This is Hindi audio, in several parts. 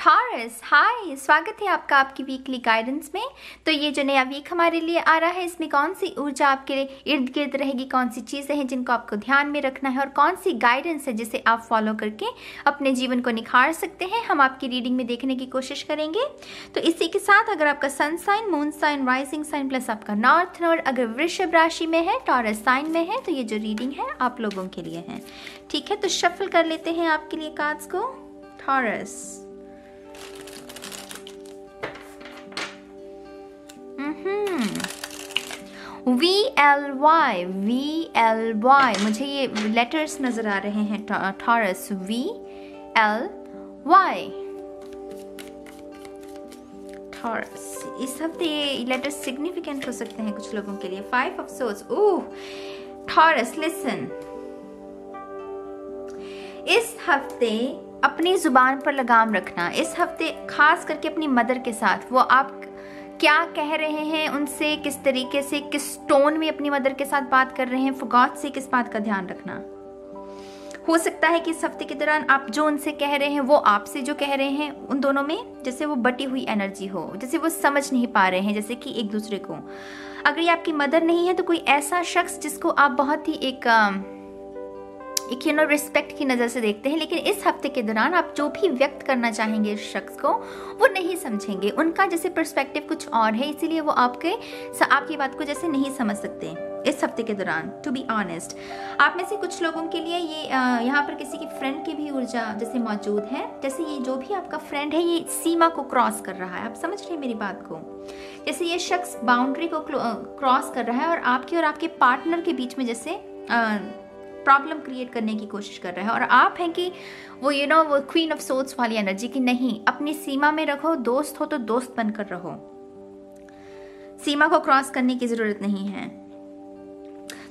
टॉरस, हाय, स्वागत है आपका आपकी वीकली गाइडेंस में। तो ये जो नया वीक हमारे लिए आ रहा है, इसमें कौन सी ऊर्जा आपके इर्द गिर्द रहेगी, कौन सी चीज़ें हैं जिनको आपको ध्यान में रखना है और कौन सी गाइडेंस है जिसे आप फॉलो करके अपने जीवन को निखार सकते हैं, हम आपकी रीडिंग में देखने की कोशिश करेंगे। तो इसी के साथ अगर आपका sun sign, moon sign, rising sign plus आपका नॉर्थ नोड अगर वृषभ राशि में है, टॉरस साइन में है, तो ये जो रीडिंग है आप लोगों के लिए है। ठीक है, तो शफल कर लेते हैं आपके लिए कार्ड्स को। टॉरस, VLY, VLY, मुझे ये लेटर्स नजर आ रहे हैं। Taurus, VLY, taurus. इस हफ्ते ये लेटर्स सिग्निफिकेंट हो सकते हैं कुछ लोगों के लिए। 5 of swords. Oh taurus, listen, इस हफ्ते अपनी जुबान पर लगाम रखना। इस हफ्ते खास करके अपनी मदर के साथ, वो आप क्या कह रहे हैं उनसे, किस तरीके से, किस टोन में अपनी मदर के साथ बात कर रहे हैं, फॉर गॉड से किस बात का ध्यान रखना। हो सकता है कि इस हफ्ते के दौरान आप जो उनसे कह रहे हैं वो आपसे जो कह रहे हैं, उन दोनों में जैसे वो बटी हुई एनर्जी हो, जैसे वो समझ नहीं पा रहे हैं जैसे कि एक दूसरे को। अगर ये आपकी मदर नहीं है तो कोई ऐसा शख्स जिसको आप बहुत ही एक रिस्पेक्ट की नज़र से देखते हैं, लेकिन इस हफ्ते के दौरान आप जो भी व्यक्त करना चाहेंगे इस शख्स को वो नहीं समझेंगे। उनका जैसे पर्सपेक्टिव कुछ और है, इसीलिए वो आपकी बात को जैसे नहीं समझ सकते इस हफ्ते के दौरान। टू बी ऑनेस्ट, आप में से कुछ लोगों के लिए ये यहाँ पर किसी की फ्रेंड की भी ऊर्जा जैसे मौजूद है, जैसे ये जो भी आपका फ्रेंड है ये सीमा को क्रॉस कर रहा है। आप समझ रहे हैं मेरी बात को? जैसे ये शख्स बाउंड्री को क्रॉस कर रहा है और आपके पार्टनर के बीच में जैसे प्रॉब्लम क्रिएट करने की कोशिश कर रहा है। और आप हैं कि वो वो क्वीन ऑफ सोल्स वाली एनर्जी की नहीं, अपनी सीमा में रखो, दोस्त हो तो दोस्त बनकर रहो, सीमा को क्रॉस करने की जरूरत नहीं है।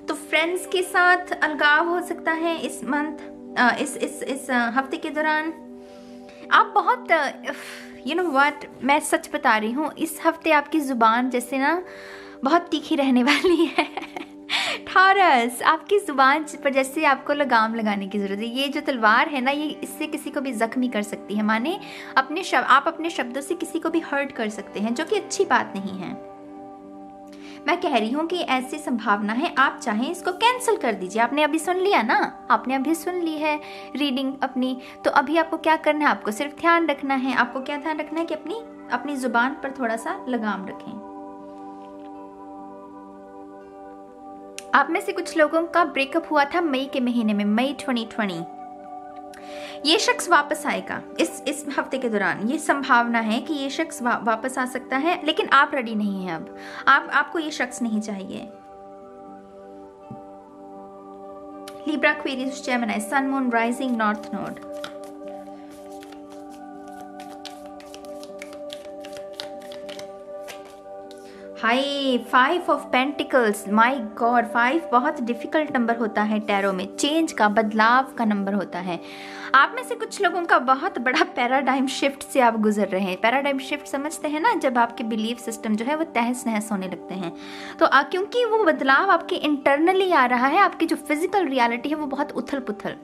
तो फ्रेंड्स के साथ अलगाव हो सकता है इस मंथ, इस हफ्ते के दौरान। आप बहुत व्हाट, मैं सच बता रही हूँ, इस हफ्ते आपकी जुबान जैसे ना बहुत तीखी रहने वाली है। टॉरस, आपकी जुबान पर जैसे आपको लगाम लगाने की जरूरत है। ये जो तलवार है ना, ये इससे किसी को भी जख्मी कर सकती है, माने आप अपने शब्दों से किसी को भी हर्ट कर सकते हैं, जो कि अच्छी बात नहीं है। मैं कह रही हूँ कि ऐसी संभावना है, आप चाहें इसको कैंसिल कर दीजिए। आपने अभी सुन लिया ना, आपने अभी सुन ली है रीडिंग अपनी, तो अभी आपको क्या करना है, आपको सिर्फ ध्यान रखना है। आपको क्या ध्यान रखना है कि अपनी जुबान पर थोड़ा सा लगाम रखें। आप में से कुछ लोगों का ब्रेकअप हुआ था मई के महीने में, मई 2020। ये शख्स वापस आएगा इस हफ्ते के दौरान। ये संभावना है कि ये शख्स वापस आ सकता है, लेकिन आप रेडी नहीं हैं अब। आपको ये शख्स नहीं चाहिए। Libra, Aquarius, Gemini, sun, moon, rising, north node. Hi, 5 of pentacles, my god, 5 बहुत डिफिकल्ट नंबर होता है टैरो में, चेंज का, बदलाव का नंबर होता है। आप में से कुछ लोगों का बहुत बड़ा पैराडाइम शिफ्ट से आप गुजर रहे हैं। पैराडाइम शिफ्ट समझते हैं ना, जब आपके बिलीफ सिस्टम जो है वो तहस नहस होने लगते हैं। तो क्योंकि वो बदलाव आपके इंटरनली आ रहा है, आपकी जो फिजिकल रियलिटी है वो बहुत उथल पुथल।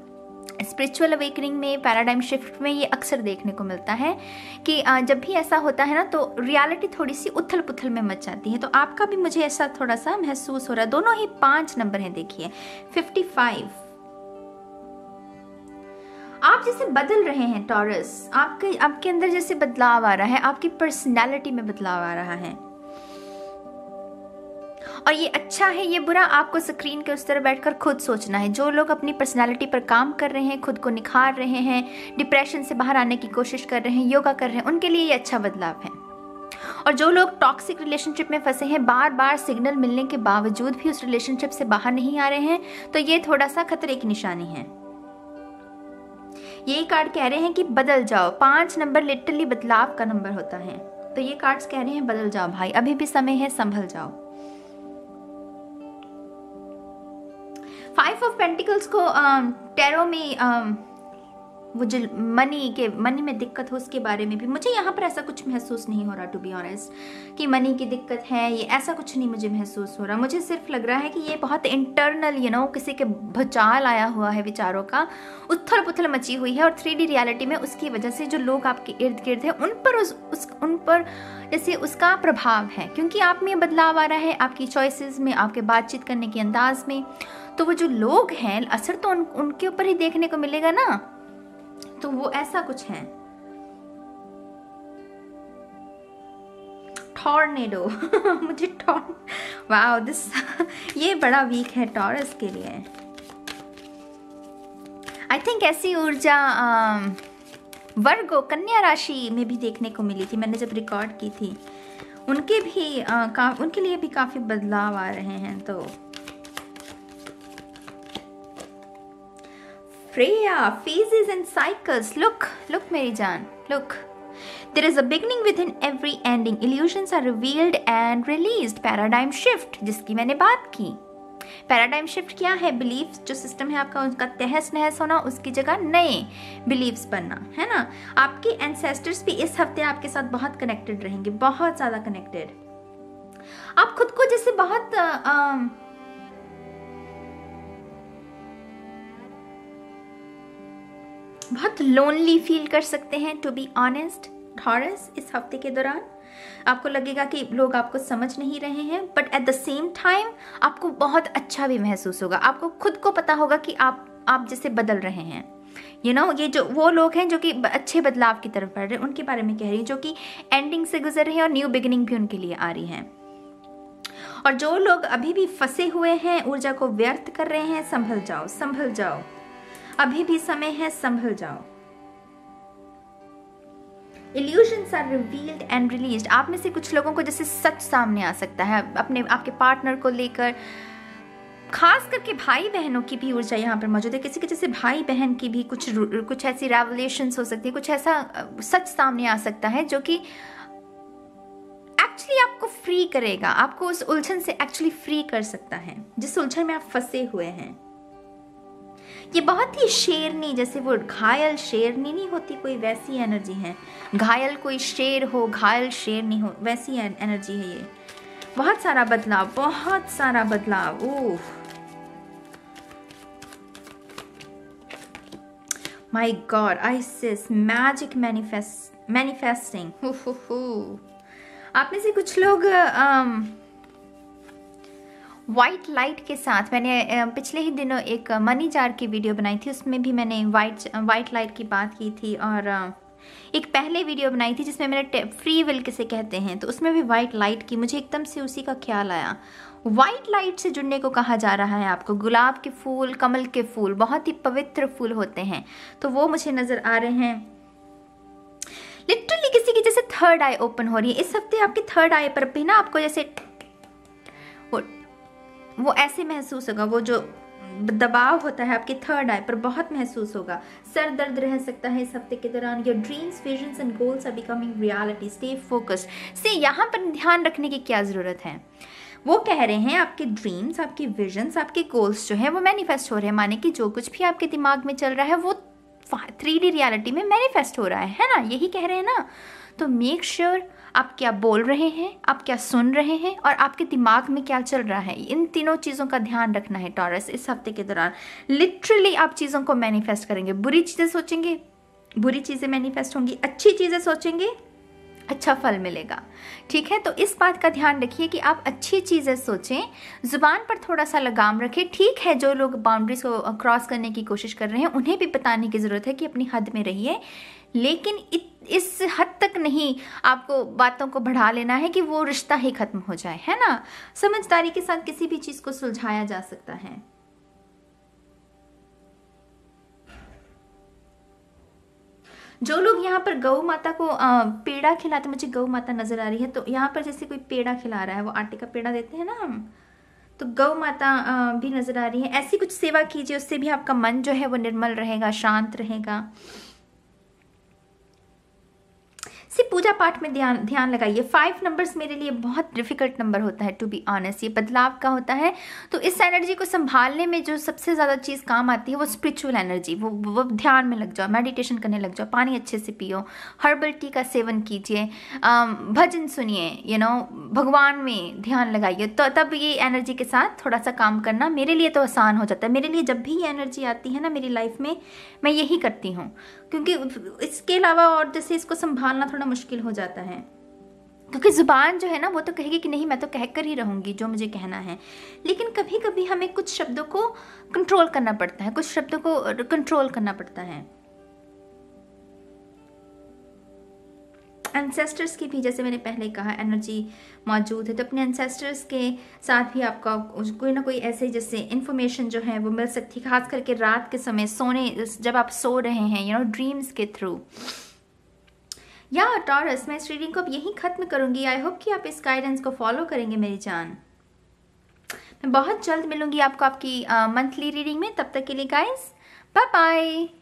स्पिरिचुअल अवेकनिंग में, पैराडाइम शिफ्ट में ये अक्सर देखने को मिलता है कि जब भी ऐसा होता है ना तो रियलिटी थोड़ी सी उथल पुथल में मच जाती है। तो आपका भी मुझे ऐसा थोड़ा सा महसूस हो रहा है। दोनों ही 5 नंबर हैं, देखिए 55। आप जैसे बदल रहे हैं टॉरस, आपके अंदर जैसे बदलाव आ रहा है, आपकी पर्सनैलिटी में बदलाव आ रहा है। और ये अच्छा है, ये बुरा, आपको स्क्रीन के उस तरह बैठकर खुद सोचना है। जो लोग अपनी पर्सनालिटी पर काम कर रहे हैं, खुद को निखार रहे हैं, डिप्रेशन से बाहर आने की कोशिश कर रहे हैं, योगा कर रहे हैं, उनके लिए ये अच्छा बदलाव है। और जो लोग टॉक्सिक रिलेशनशिप में फंसे हैं, बार बार सिग्नल मिलने के बावजूद भी उस रिलेशनशिप से बाहर नहीं आ रहे हैं, तो ये थोड़ा सा खतरे की निशानी है। ये कार्ड कह रहे हैं कि बदल जाओ। 5 नंबर लिटरली बदलाव का नंबर होता है, तो ये कार्ड्स कह रहे हैं बदल जाओ भाई, अभी भी समय है, संभल जाओ। 5 ऑफ पेंटिकल्स को टैरो में वो जो मनी में दिक्कत हो उसके बारे में भी मुझे यहाँ पर ऐसा कुछ महसूस नहीं हो रहा, टू बी ऑनेस्ट, कि मनी की दिक्कत है, ये ऐसा कुछ नहीं मुझे महसूस हो रहा। मुझे सिर्फ लग रहा है कि ये बहुत इंटरनल किसी के भूचाल आया हुआ है, विचारों का उथल पुथल मची हुई है, और 3D रियलिटी में उसकी वजह से जो लोग आपके इर्द गिर्द है उन पर जैसे उसका प्रभाव है, क्योंकि आप में बदलाव आ रहा है, आपकी चॉइसेस में, आपके बातचीत करने के अंदाज में। तो वो जो लोग हैं असर तो उनके ऊपर ही देखने को मिलेगा ना, तो वो ऐसा कुछ है। टॉर्नेडो मुझे वाओ दिस ये बड़ा वीक है टॉरस के लिए। आई थिंक ऐसी ऊर्जा वर्गो कन्या राशि में भी देखने को मिली थी, मैंने जब रिकॉर्ड की थी। उनके लिए भी काफी बदलाव आ रहे हैं। तो Freya, phases and cycles. Look मेरी जान, look. There is a beginning within every ending. Illusions are revealed and released. Paradigm shift, जिसकी मैंने बात की। पैराडाइम शिफ्ट क्या है? बिलीफ जो सिस्टम है आपका, उसका तहस नहस होना, उसकी जगह नए बिलीव्स बनना, है ना। आपके एंसेस्टर्स भी इस हफ्ते आपके साथ बहुत कनेक्टेड रहेंगे, बहुत ज्यादा कनेक्टेड। आप खुद को जैसे बहुत लोनली फील कर सकते हैं, टू बी ऑनेस्ट टॉरस। इस हफ्ते के दौरान आपको लगेगा कि लोग आपको समझ नहीं रहे हैं, but at the same time आपको बहुत अच्छा भी महसूस होगा। आपको खुद को पता होगा कि आप जैसे बदल रहे हैं। ये जो वो लोग हैं जो कि अच्छे बदलाव की तरफ बढ़ रहे हैं, उनके बारे में कह रही हूँ, जो कि एंडिंग से गुजर रहे हैं और न्यू बिगिनिंग भी उनके लिए आ रही है। और जो लोग अभी भी फंसे हुए हैं, ऊर्जा को व्यर्थ कर रहे हैं, संभल जाओ, संभल जाओ, अभी भी समय है, संभल जाओ। Illusions are revealed and released. आप में से कुछ लोगों को जैसे सच सामने आ सकता है आपके पार्टनर को लेकर, खास करके भाई बहनों की भी ऊर्जा यहाँ पर मौजूद है। किसी के जैसे भाई बहन की भी कुछ ऐसी रेवलेशंस हो सकती है, कुछ ऐसा सच सामने आ सकता है जो कि एक्चुअली आपको फ्री करेगा, आपको उस उलझन से एक्चुअली फ्री कर सकता है जिस उलझन में आप फंसे हुए हैं। ये बहुत ही शेरनी, जैसे वो घायल शेरनी नहीं होती कोई, वैसी एनर्जी है। घायल कोई शेर हो, घायल शेरनी हो, वैसी एनर्जी है ये। बहुत सारा बदलाव, बहुत सारा बदलाव। Oh my God, ISIS, magic manifesting. आप में से कुछ लोग वाइट लाइट के साथ, मैंने पिछले ही दिनों एक मनी जार की वीडियो बनाई थी, उसमें भी मैंने वाइट लाइट की बात की थी, और एक पहले वीडियो बनाई थी जिसमें मैंने फ्री विल किसे कहते हैं, तो उसमें भी वाइट लाइट की, मुझे एकदम से उसी का ख्याल आया। वाइट लाइट से जुड़ने को कहा जा रहा है आपको। गुलाब के फूल, कमल के फूल बहुत ही पवित्र फूल होते हैं, तो वो मुझे नजर आ रहे हैं। लिटरली किसी की जैसे थर्ड आई ओपन हो रही है इस हफ्ते। आपकी थर्ड आई पर भी ना आपको जैसे वो ऐसे महसूस होगा, वो जो दबाव होता है आपकी थर्ड आई पर बहुत महसूस होगा। सर दर्द रह सकता है इस हफ्ते के दौरान। Your dreams, visions and goals are becoming reality. Stay focused. से यहाँ पर ध्यान रखने की क्या जरूरत है? वो कह रहे हैं आपके ड्रीम्स, आपके विजन्स, आपके गोल्स जो है वो मैनिफेस्ट हो रहे हैं, माने कि जो कुछ भी आपके दिमाग में चल रहा है वो 3D रियलिटी में मैनिफेस्ट हो रहा है ना, यही कह रहे हैं ना। तो मेक श्योर आप क्या बोल रहे हैं, आप क्या सुन रहे हैं, और आपके दिमाग में क्या चल रहा है, इन तीनों चीज़ों का ध्यान रखना है टॉरस इस हफ्ते के दौरान। लिटरली आप चीज़ों को मैनिफेस्ट करेंगे। बुरी चीज़ें सोचेंगे, बुरी चीज़ें मैनिफेस्ट होंगी। अच्छी चीज़ें सोचेंगे, अच्छा फल मिलेगा। ठीक है, तो इस बात का ध्यान रखिए कि आप अच्छी चीज़ें सोचें, जुबान पर थोड़ा सा लगाम रखें। ठीक है, जो लोग बाउंड्रीज को क्रॉस करने की कोशिश कर रहे हैं उन्हें भी बताने की ज़रूरत है कि अपनी हद में रहिए, लेकिन इस हद तक नहीं आपको बातों को बढ़ा लेना है कि वो रिश्ता ही खत्म हो जाए, है ना। समझदारी के साथ किसी भी चीज़ को सुलझाया जा सकता है। जो लोग यहाँ पर गौ माता को पेड़ा खिलाते, मुझे गौ माता नजर आ रही है, तो यहाँ पर जैसे कोई पेड़ा खिला रहा है, वो आटे का पेड़ा देते हैं ना हम, तो गौ माता भी नजर आ रही है। ऐसी कुछ सेवा कीजिए, उससे भी आपका मन जो है वो निर्मल रहेगा, शांत रहेगा। सिर्फ पूजा पाठ में ध्यान लगाइए। 5 नंबर्स मेरे लिए बहुत डिफिकल्ट नंबर होता है टू बी ऑनेस्ट, ये बदलाव का होता है। तो इस एनर्जी को संभालने में जो सबसे ज़्यादा चीज़ काम आती है वो स्पिरिचुअल एनर्जी। वो ध्यान में लग जाओ, मेडिटेशन करने लग जाओ, पानी अच्छे से पियो, हर्बल टी का सेवन कीजिए, भजन सुनिए, भगवान में ध्यान लगाइए। तो तब ये एनर्जी के साथ थोड़ा सा काम करना मेरे लिए तो आसान हो जाता है। मेरे लिए जब भी ये एनर्जी आती है ना मेरी लाइफ में, मैं यही करती हूँ, क्योंकि इसके अलावा और जैसे इसको संभालना थोड़ा मुश्किल हो जाता है, क्योंकि ज़ुबान जो है ना वो तो कहेगी कि नहीं मैं तो कह कर ही रहूँगी जो मुझे कहना है, लेकिन कभी कभी हमें कुछ शब्दों को कंट्रोल करना पड़ता है, कुछ शब्दों को कंट्रोल करना पड़ता है। एंसेस्टर्स की भी, जैसे मैंने पहले कहा, एनर्जी मौजूद है, तो अपने एंसेस्टर्स के साथ भी आपका कोई ना कोई ऐसे जैसे इन्फॉर्मेशन जो है वो मिल सकती है, खास करके रात के समय जब आप सो रहे हैं, ड्रीम्स के थ्रू। या टॉरस, मैं इस रीडिंग को अब यहीं खत्म करूंगी। आई होप कि आप इस गाइडेंस को फॉलो करेंगे मेरी जान। मैं बहुत जल्द मिलूंगी आपको आपकी मंथली रीडिंग में। तब तक के लिए गाइस, बाय बाय।